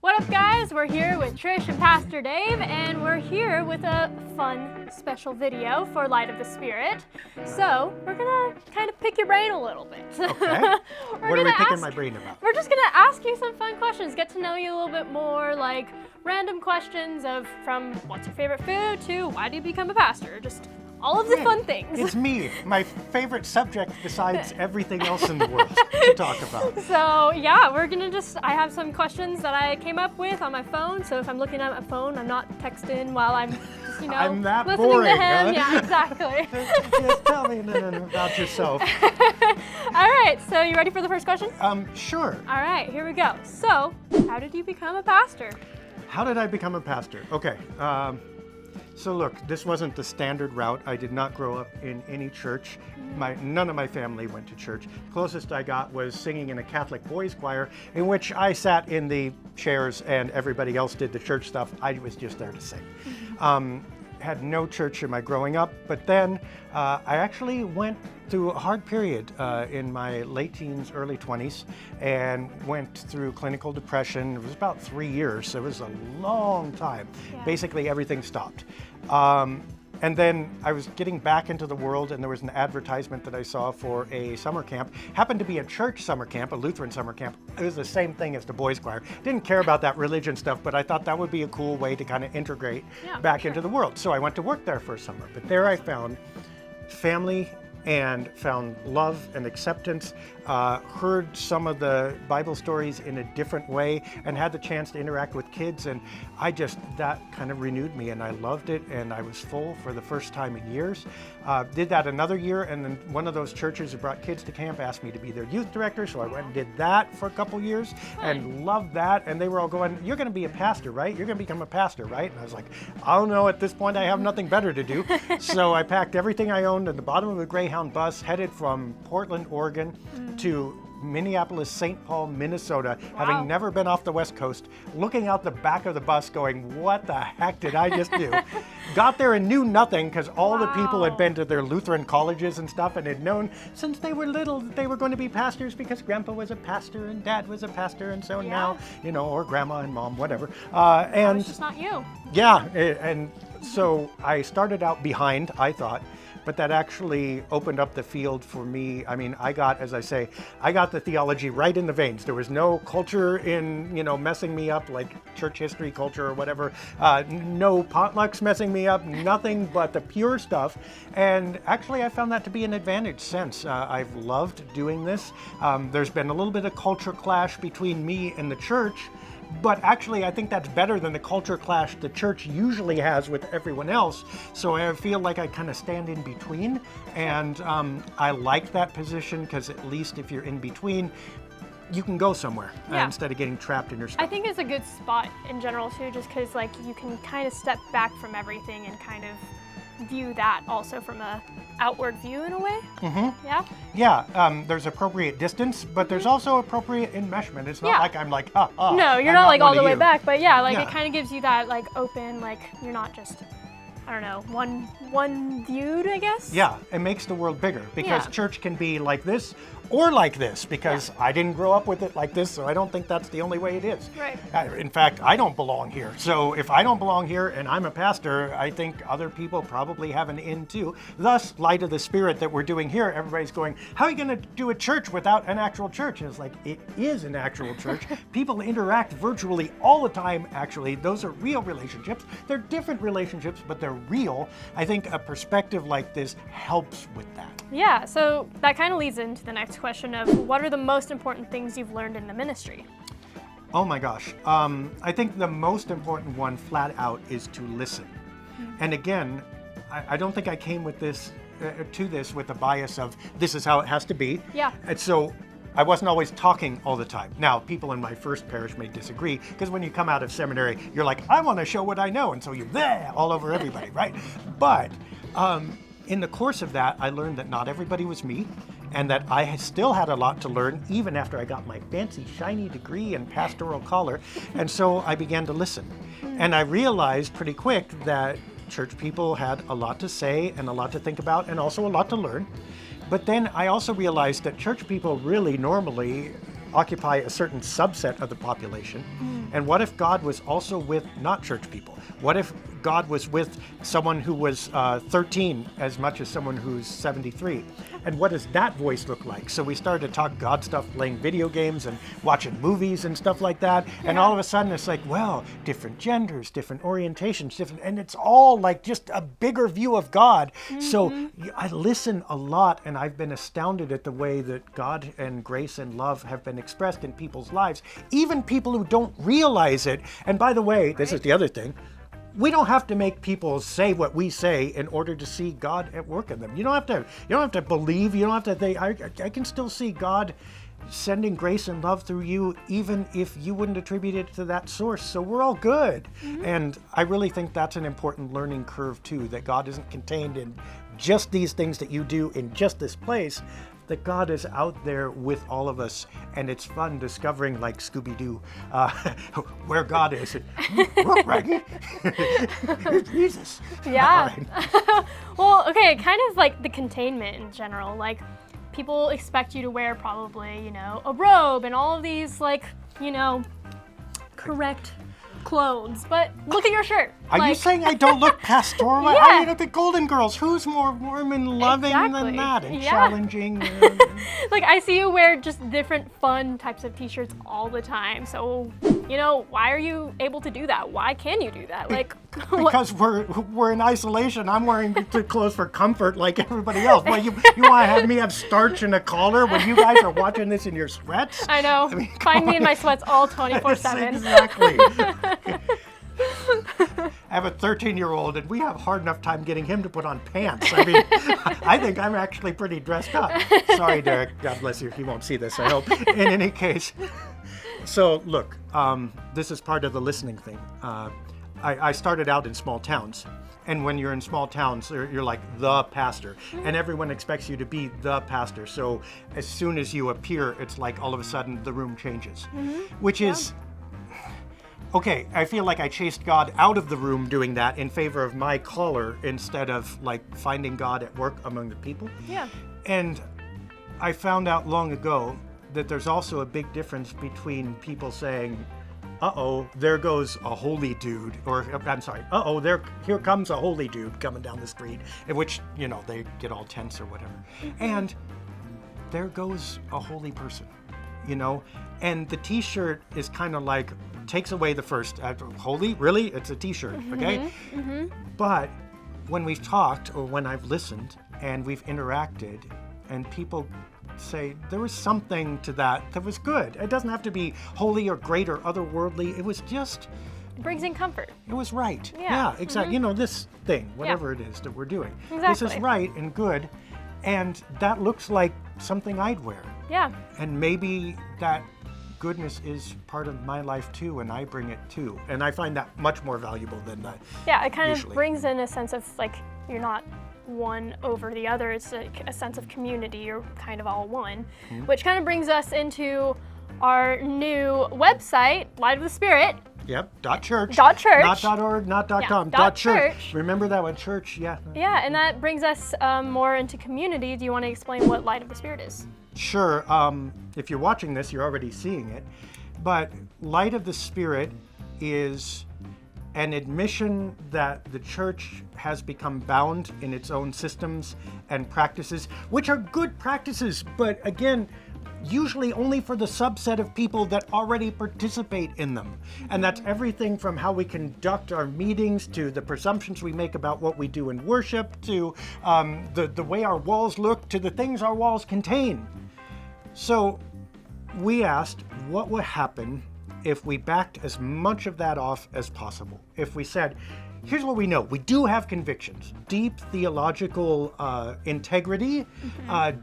What up, guys? We're here with Trish and Pastor Dave, and we're here with a fun special video for Light of the Spirit. So we're gonna kind of pick your brain a little bit. Okay. What are we picking my brain about? We're just gonna ask you some fun questions, get to know you a little bit more, like random questions from what's your favorite food to why do you become a pastor? Just all of the fun things. It's me, my favorite subject besides everything else in the world to talk about. So yeah, I have some questions that I came up with on my phone. So if I'm looking at my phone, I'm not texting while I'm just, I'm that listening boring, to him. huh? Yeah, exactly. Just tell me about yourself. All right, so you ready for the first question? Sure. All right, here we go. So, how did you become a pastor? How did I become a pastor? Okay. So look, this wasn't the standard route. I did not grow up in any church. None of my family went to church. Closest I got was singing in a Catholic boys choir, in which I sat in the chairs and everybody else did the church stuff. I was just there to sing. Had no church in my growing up, but then I actually went through a hard period in my late teens, early 20s, and went through clinical depression. It was about 3 years, so it was a long time. Yeah. Basically, everything stopped. And then I was getting back into the world, and there was an advertisement that I saw for a summer camp. Happened to be a church summer camp, a Lutheran summer camp. It was the same thing as the boys choir. Didn't care about that religion stuff, but I thought that would be a cool way to kind of integrate back into the world. So I went to work there for a summer. But there I found family and found love and acceptance, heard some of the Bible stories in a different way, and had the chance to interact with kids, and that kind of renewed me, and I loved it, and I was full for the first time in years. Did that another year, and then one of those churches who brought kids to camp asked me to be their youth director, so I went and did that for a couple years, and loved that, and they were all going, "You're going to be a pastor, right? You're going to become a pastor, right?" And I was like, "I don't know, at this point I have nothing better to do." So I packed everything I owned at the bottom of a Greyhound bus, headed from Portland, Oregon to Minneapolis, St. Paul, Minnesota, having never been off the West Coast, looking out the back of the bus going, what the heck did I just do? Got there and knew nothing because all the people had been to their Lutheran colleges and stuff and had known since they were little that they were going to be pastors because Grandpa was a pastor and Dad was a pastor, and so now, or Grandma and Mom, whatever. And It's just not you. Yeah, and so I started out behind, I thought, but that actually opened up the field for me. I mean, I got the theology right in the veins. There was no culture in, messing me up, like church history culture or whatever. No potlucks messing me up, nothing but the pure stuff. And actually, I found that to be an advantage since. I've loved doing this. There's been a little bit of culture clash between me and the church, but actually, I think that's better than the culture clash the church usually has with everyone else. So I feel like I kind of stand in between, and I like that position because at least if you're in between, you can go somewhere instead of getting trapped in your stuff. I think it's a good spot in general too, just because you can kind of step back from everything and kind of view that also from a outward view in a way. Mm-hmm. Yeah? Yeah, there's appropriate distance, but there's also appropriate enmeshment. It's not like I'm like, no, you're I'm not like all the way you. back, but it kind of gives you that open, you're not just, I don't know, one viewed, I guess? Yeah, it makes the world bigger because church can be like this or like this because I didn't grow up with it like this, so I don't think that's the only way it is. Right. In fact, I don't belong here. So if I don't belong here and I'm a pastor, I think other people probably have an in too. Thus, Light of the Spirit that we're doing here, everybody's going, how are you going to do a church without an actual church? And it's like, it is an actual church. People interact virtually all the time, actually. Those are real relationships. They're different relationships, but they're real. I think a perspective like this helps with that. Yeah, so that kind of leads into the next question of what are the most important things you've learned in the ministry? Oh my gosh. I think the most important one flat out is to listen. And again, I don't think I came with this to this with a bias of this is how it has to be. Yeah. And so I wasn't always talking all the time. Now, people in my first parish may disagree because when you come out of seminary, you're like, I want to show what I know. And so you're there all over everybody, right? But in the course of that, I learned that not everybody was me and that I still had a lot to learn even after I got my fancy, shiny degree and pastoral collar. And so I began to listen. And I realized pretty quick that church people had a lot to say and a lot to think about and also a lot to learn. But then I also realized that church people really normally occupy a certain subset of the population? And what if God was also with not church people? What if God was with someone who was 13 as much as someone who's 73? And what does that voice look like? So we started to talk God stuff, playing video games and watching movies and stuff like that. And all of a sudden it's like, well, different genders, different orientations, and it's all like just a bigger view of God. So I listen a lot, and I've been astounded at the way that God and grace and love have been expressed in people's lives, even people who don't realize it. And by the way, this is the other thing. We don't have to make people say what we say in order to see God at work in them. You don't have to believe. You don't have to think. I can still see God sending grace and love through you, even if you wouldn't attribute it to that source. So we're all good. And I really think that's an important learning curve too, that God isn't contained in just these things that you do in just this place, that God is out there with all of us, and it's fun discovering, like Scooby-Doo, where God is. Right? It's Jesus. Yeah. Right. Well, okay, kind of like the containment in general. Like, people expect you to wear probably, a robe and all of these, like, correct clothes. But look at your shirt. Are you saying I don't look pastoral? Yeah. I mean, the Golden Girls, who's more warm and loving than that, and challenging? Like, I see you wear just different fun types of t-shirts all the time. So, why are you able to do that? Why can you do that? Like, because we're in isolation. I'm wearing clothes for comfort like everybody else. Well, you want to have me have starch and a collar when you guys are watching this in your sweats? I know. I mean, find me in my sweats all 24/7. Exactly. I have a 13-year-old, and we have a hard enough time getting him to put on pants. I mean, I think I'm actually pretty dressed up. Sorry, Derek. God bless you. He won't see this, I hope. In any case, so look, this is part of the listening thing. I started out in small towns. And when you're in small towns, you're like the pastor, and everyone expects you to be the pastor. So as soon as you appear, it's like all of a sudden the room changes, which is... Okay, I feel like I chased God out of the room doing that in favor of my collar instead of like finding God at work among the people. Yeah. And I found out long ago that there's also a big difference between people saying, uh-oh, there goes a holy dude, or I'm sorry, uh-oh, here comes a holy dude coming down the street, in which, they get all tense or whatever. And there goes a holy person, and the t-shirt is kind of like, takes away the first, holy, really? It's a t-shirt, okay? But when we've talked, or when I've listened, and we've interacted, and people say, there was something to that was good. It doesn't have to be holy or great or otherworldly. It was just... It brings in comfort. It was right. Yeah, exactly. This thing, whatever it is that we're doing. Exactly. This is right and good, and that looks like something I'd wear. Yeah. And maybe that goodness is part of my life too, and I bring it too. And I find that much more valuable than that. Yeah, it kind usually of brings in a sense of like, you're not one over the other. It's like a sense of community. You're kind of all one, which kind of brings us into our new website, Light of the Spirit. Yep, .church. .church. Not .org, not .com. .church. Remember that one, church, yeah. Yeah, and that brings us more into community. Do you want to explain what Light of the Spirit is? Sure. If you're watching this, you're already seeing it. But Light of the Spirit is an admission that the church has become bound in its own systems and practices, which are good practices, but again, usually only for the subset of people that already participate in them. And that's everything from how we conduct our meetings, to the presumptions we make about what we do in worship, to the way our walls look, to the things our walls contain. So we asked what would happen if we backed as much of that off as possible. If we said, here's what we know. We do have convictions, deep theological integrity,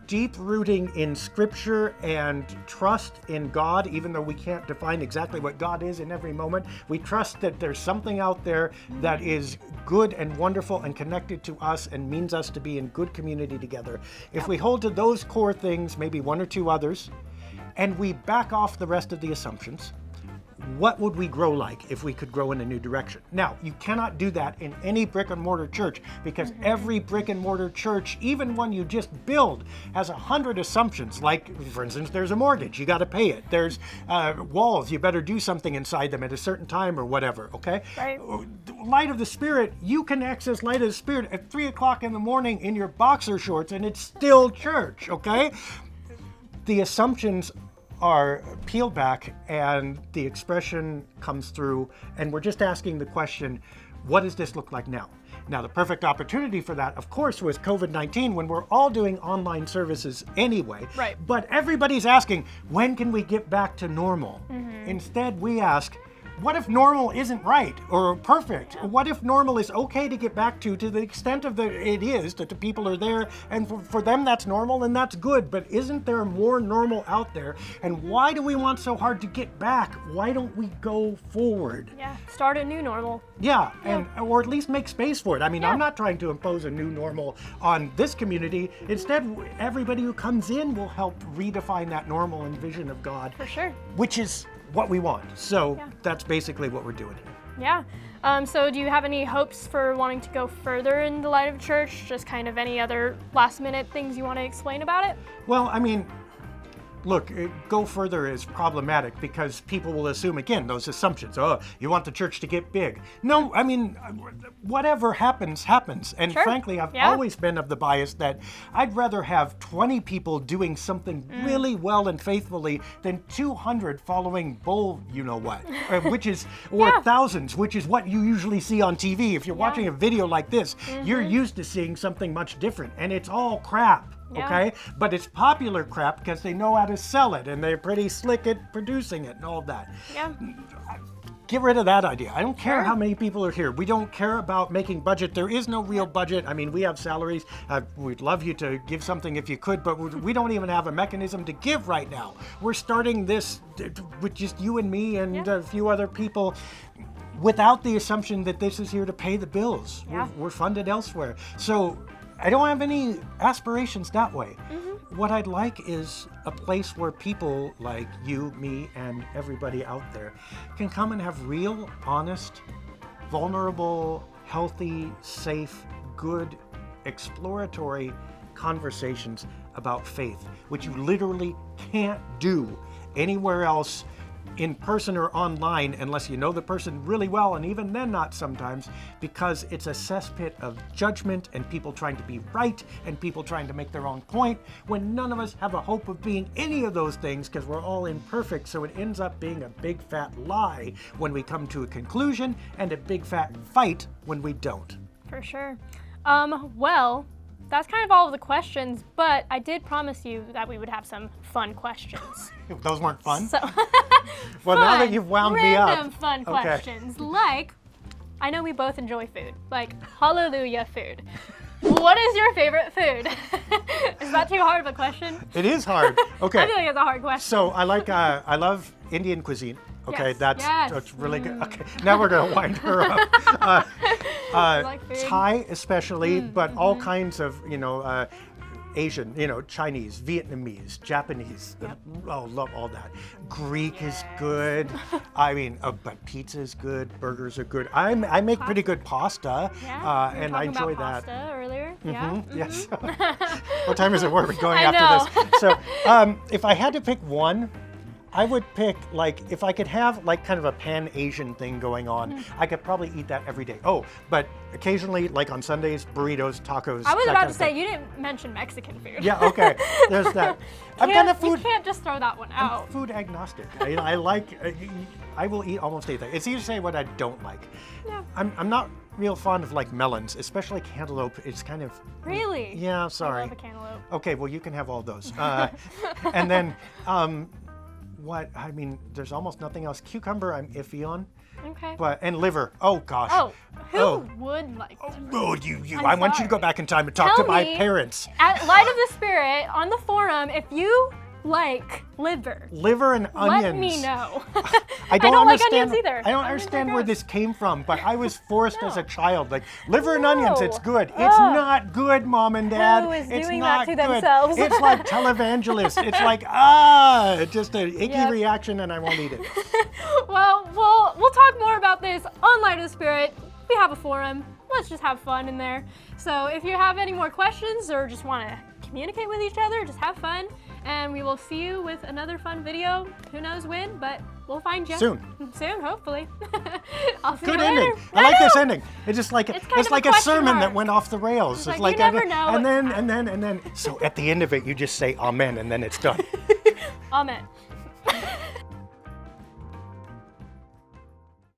deep rooting in Scripture, and trust in God, even though we can't define exactly what God is in every moment. We trust that there's something out there that is good and wonderful and connected to us and means us to be in good community together. If we hold to those core things, maybe one or two others, and we back off the rest of the assumptions, what would we grow like if we could grow in a new direction? Now, you cannot do that in any brick and mortar church because every brick and mortar church, even one you just build, has 100 assumptions. Like, for instance, there's a mortgage, you got to pay it. There's walls, you better do something inside them at a certain time or whatever, okay? Right. Light of the Spirit, you can access Light of the Spirit at 3 o'clock in the morning in your boxer shorts and it's still church, okay? The assumptions are peeled back and the expression comes through, and we're just asking the question, what does this look like now? Now, the perfect opportunity for that, of course, was COVID-19 when we're all doing online services anyway. Right. But everybody's asking, when can we get back to normal? Instead, we ask, what if normal isn't right or perfect? What if normal is okay to get back to the extent of it is that the people are there, and for them that's normal and that's good, but isn't there more normal out there? And why do we want so hard to get back? Why don't we go forward? Yeah, start a new normal. Yeah, or at least make space for it. I mean, I'm not trying to impose a new normal on this community. Instead, everybody who comes in will help redefine that normal and vision of God. For sure. Which is what we want. So that's basically what we're doing here. Yeah. So do you have any hopes for wanting to go further in the light of church? Just kind of any other last minute things you want to explain about it? Well, I mean, look, go further is problematic because people will assume, again, those assumptions. Oh, you want the church to get big. No, I mean, whatever happens, happens. And frankly, I've always been of the bias that I'd rather have 20 people doing something really well and faithfully than 200 following bull, you know what, which is, or thousands, which is what you usually see on TV. If you're watching a video like this, you're used to seeing something much different, and it's all crap. Okay, but it's popular crap because they know how to sell it and they're pretty slick at producing it and all that. Yeah. Get rid of that idea. I don't care how many people are here. We don't care about making budget. There is no real budget. I mean, we have salaries. We'd love you to give something if you could, but we don't even have a mechanism to give right now. We're starting this with just you and me and a few other people, without the assumption that this is here to pay the bills. We're funded elsewhere. So I don't have any aspirations that way. What I'd like is a place where people like you, me, and everybody out there can come and have real, honest, vulnerable, healthy, safe, good, exploratory conversations about faith, which you literally can't do anywhere else in person or online unless you know the person really well, and even then not sometimes, because it's a cesspit of judgment and people trying to be right and people trying to make their own point when none of us have a hope of being any of those things because we're all imperfect. So it ends up being a big fat lie when we come to a conclusion and a big fat fight when we don't. For sure. Well, that's kind of all of the questions, but I did promise you that we would have some fun questions. Those weren't fun? So, well, now that you've wound me up. Random fun questions, like, I know we both enjoy food, like hallelujah food. What is your favorite food? Is that too hard of a question? It is hard. Okay. I feel like it's a hard question. So I love Indian cuisine. Okay, Yes. that's really good. Okay, now we're gonna wind her up. like food. Thai especially, but all kinds of, Asian, Chinese, Vietnamese, Japanese. Oh, love all that. Greek is good. I mean, but pizza is good. Burgers are good. I make pretty good pasta, and I enjoy that. Pasta earlier. Yes. What time is it? Where are we going I after this? So, if I had to pick one, I would pick, if I could have kind of a pan-Asian thing going on, I could probably eat that every day. Oh, but occasionally, on Sundays, burritos, tacos. I was about to say, you didn't mention Mexican food. Yeah, okay. There's that. You can't just throw that one out. I'm food agnostic. I will eat almost anything. It's easy to say what I don't like. Yeah. I'm not real fond of melons, especially cantaloupe. It's kind of... Really? Yeah, sorry. I love a cantaloupe. Okay, well, you can have all those. And then... there's almost nothing else. Cucumber, I'm iffy on. Okay. And liver. Oh gosh. Oh, who would like to? Oh, I want you to go back in time and talk to my parents. At Light of the Spirit on the forum, if you like liver? Liver and onions. Let me know. I don't like understand. onions either. I don't Onions are understand where gross. this came from, but I was forced as a child. Like liver and No. onions, it's good. It's not good, Mom and Dad. Who is it's doing not that to good. themselves? It's like televangelist. It's like just an icky Yep. reaction, and I won't eat it. Well, we'll talk more about this on Light of the Spirit. We have a forum. Let's just have fun in there. So if you have any more questions or just want to communicate with each other, just have fun. And we will see you with another fun video. Who knows when, but we'll find you. Soon. Soon, hopefully. I'll see Good you ending. later. I like this know. ending. It's just like It's kind of a like a question sermon mark. that went off the rails. It's like, you never know. and then. So at the end of it, you just say amen, and then it's done. Amen.